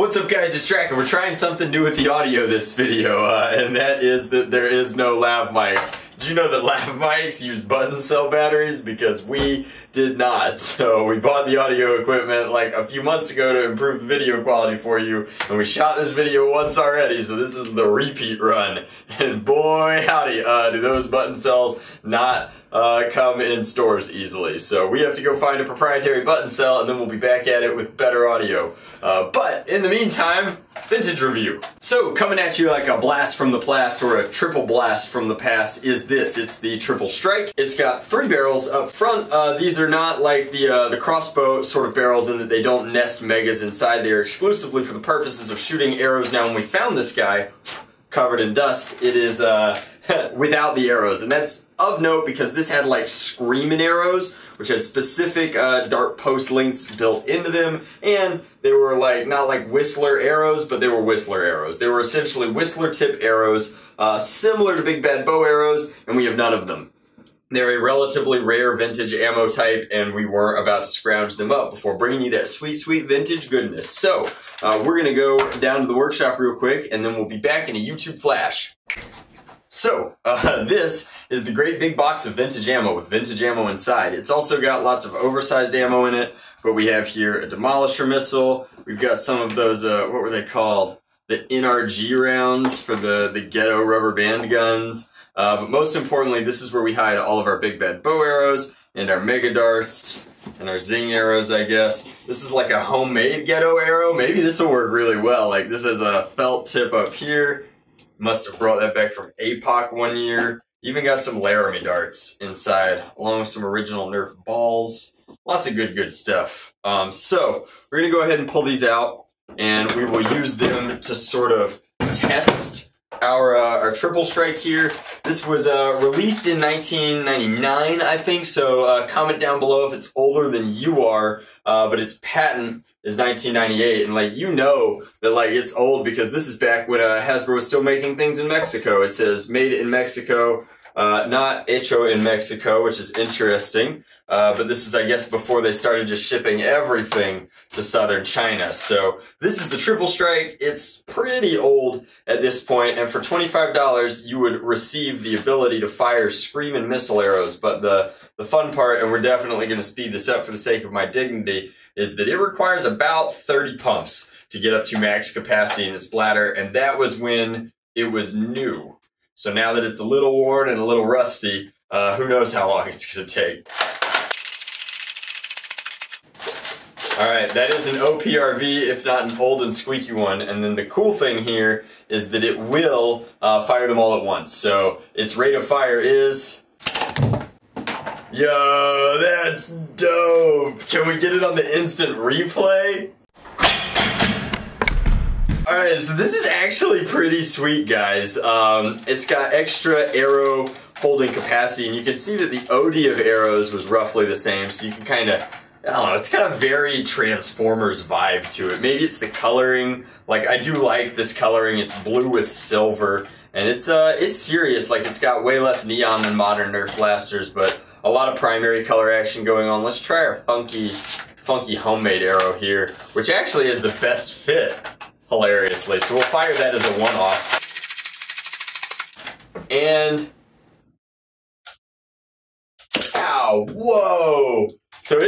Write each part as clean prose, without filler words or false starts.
What's up guys, it's Drac, and we're trying something new with the audio this video, and that is that there is no lav mic. Did you know that lav mics use button cell batteries? Because we did not. So we bought the audio equipment like a few months ago to improve the video quality for you, and we shot this video once already, so this is the repeat run. And boy howdy, do those button cells not come in stores easily. So we have to go find a proprietary button cell, and then we'll be back at it with better audio. But in the meantime, vintage review. So coming at you like a blast from the past, or a triple blast from the past, is this. It's the TripleStrike. It's got 3 barrels up front. These are not like the crossbow sort of barrels in that they don't nest megas inside. They are exclusively for the purposes of shooting arrows. Now when we found this guy covered in dust, it is without the arrows, and that's of note because this had like screaming arrows, which had specific dart post lengths built into them, and they were like not like Whistler arrows, but they were Whistler arrows. They were essentially Whistler tip arrows, similar to big bad bow arrows, and we have none of them. They're a relatively rare vintage ammo type, and we weren't about to scrounge them up before bringing you that sweet, sweet vintage goodness. So, we're gonna go down to the workshop real quick, and then we'll be back in a YouTube flash. So, this is the great big box of vintage ammo with vintage ammo inside. It's also got lots of oversized ammo in it, but we have here a demolisher missile. We've got some of those, what were they called? The NRG rounds for the ghetto rubber band guns. But most importantly, this is where we hide all of our big bad bow arrows and our mega darts and our zing arrows, I guess. This is like a homemade ghetto arrow. Maybe this will work really well. Like this has a felt tip up here. Must have brought that back from APOC one year. Even got some Laramie darts inside, along with some original Nerf balls. Lots of good stuff. So we're gonna go ahead and pull these out, and we will use them to sort of test our TripleStrike here. This was released in 1999, I think, so comment down below if it's older than you are, but its patent is 1998, and like you know that like it's old because this is back when Hasbro was still making things in Mexico. It says made in Mexico, not hecho in Mexico, which is interesting. But this is, I guess, before they started just shipping everything to southern China. So this is the TripleStrike. It's pretty old at this point, and for $25 you would receive the ability to fire screaming missile arrows. But the fun part, and we're definitely going to speed this up for the sake of my dignity, is that it requires about 30 pumps to get up to max capacity in its bladder, and that was when it was new. So now that it's a little worn and a little rusty, who knows how long it's going to take. Alright, that is an OPRV, if not an old and squeaky one, and then the cool thing here is that it will fire them all at once. So its rate of fire is... Yo, that's dope! Can we get it on the instant replay? Alright, so this is actually pretty sweet, guys. It's got extra arrow holding capacity, and you can see that the OD of arrows was roughly the same, so you can kind of... I don't know, it's got a very Transformers vibe to it. Maybe it's the coloring. Like, I do like this coloring. It's blue with silver, and it's serious. Like, it's got way less neon than modern Nerf blasters, but a lot of primary color action going on. Let's try our funky homemade arrow here, which actually is the best fit, hilariously. So we'll fire that as a one-off. And... Ow, whoa! So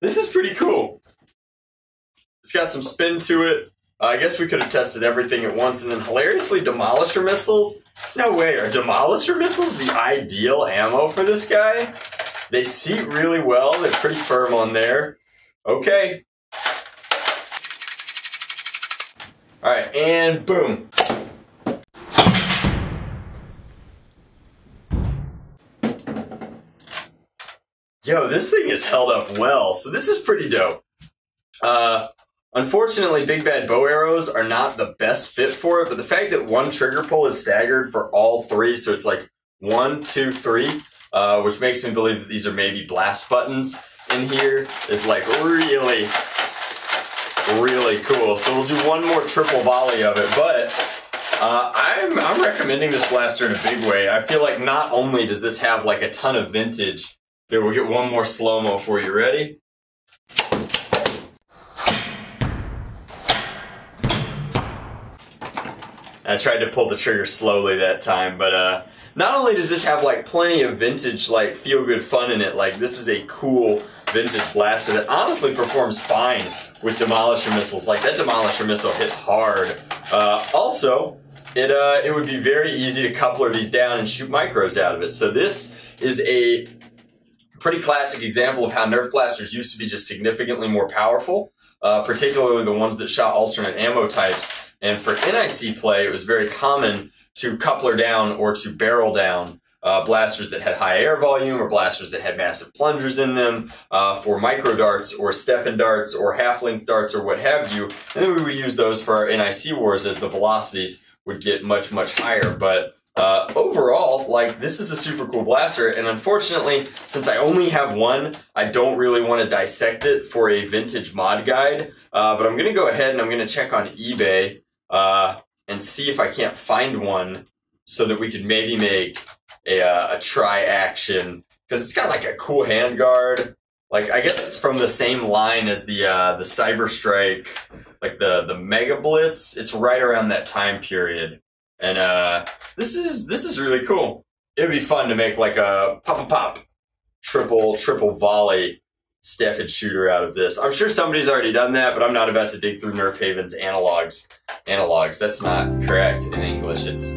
this is pretty cool. It's got some spin to it. I guess we could have tested everything at once, and then hilariously, demolisher missiles? No way, are demolisher missiles the ideal ammo for this guy? They seat really well, they're pretty firm on there. Okay. Alright, and boom. Yo, this thing is held up well, so this is pretty dope. Unfortunately, big bad bow arrows are not the best fit for it, but the fact that one trigger pull is staggered for all 3, so it's like 1, 2, 3, which makes me believe that these are maybe blast buttons in here, is like really cool. So we'll do one more triple volley of it, but I'm recommending this blaster in a big way. I feel like not only does this have like a ton of vintage. Here, we'll get one more slow-mo for you. Ready? And I tried to pull the trigger slowly that time, but not only does this have like plenty of vintage like feel-good fun in it, like this is a cool vintage blaster that honestly performs fine with Demolisher missiles. Like that Demolisher missile hit hard. Also, it would be very easy to coupler these down and shoot micros out of it. So this is a pretty classic example of how Nerf blasters used to be just significantly more powerful, particularly the ones that shot alternate ammo types. And for NIC play, it was very common to coupler down or to barrel down blasters that had high air volume or blasters that had massive plungers in them for micro darts or Stefan darts or half-length darts or what have you. And then we would use those for our NIC wars as the velocities would get much, much higher. But overall, like, this is a super cool blaster, and unfortunately, since I only have one, I don't really want to dissect it for a vintage mod guide, but I'm going to go ahead and I'm going to check on eBay and see if I can't find one so that we could maybe make a tri-action, because it's got like a cool handguard. Like, I guess it's from the same line as the Cyberstrike, like the Mega Blitz. It's right around that time period. And this is really cool. It would be fun to make like a pop triple volley Stefan shooter out of this. I'm sure somebody's already done that, but I'm not about to dig through Nerf Haven's analogs. That's not correct in English. It's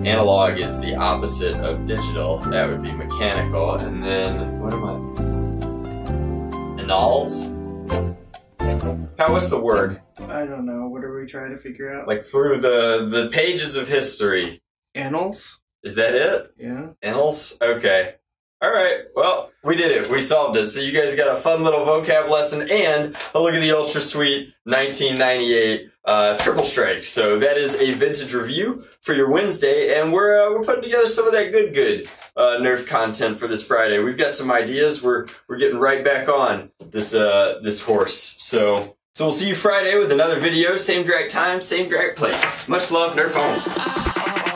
analog is the opposite of digital. That would be mechanical. And then what am I? Anals? What's the word? I don't know. What are we trying to figure out? Like through the pages of history. Annals? Is that it? Yeah. Annals? Okay. Alright, well, we did it. We solved it. So you guys got a fun little vocab lesson and a look at the ultra sweet 1998 TripleStrike. So that is a vintage review for your Wednesday, and we're putting together some of that good Nerf content for this Friday. We've got some ideas. We're getting right back on this horse. So we'll see you Friday with another video. Same Drac time, same Drac place. Much love, Nerf on.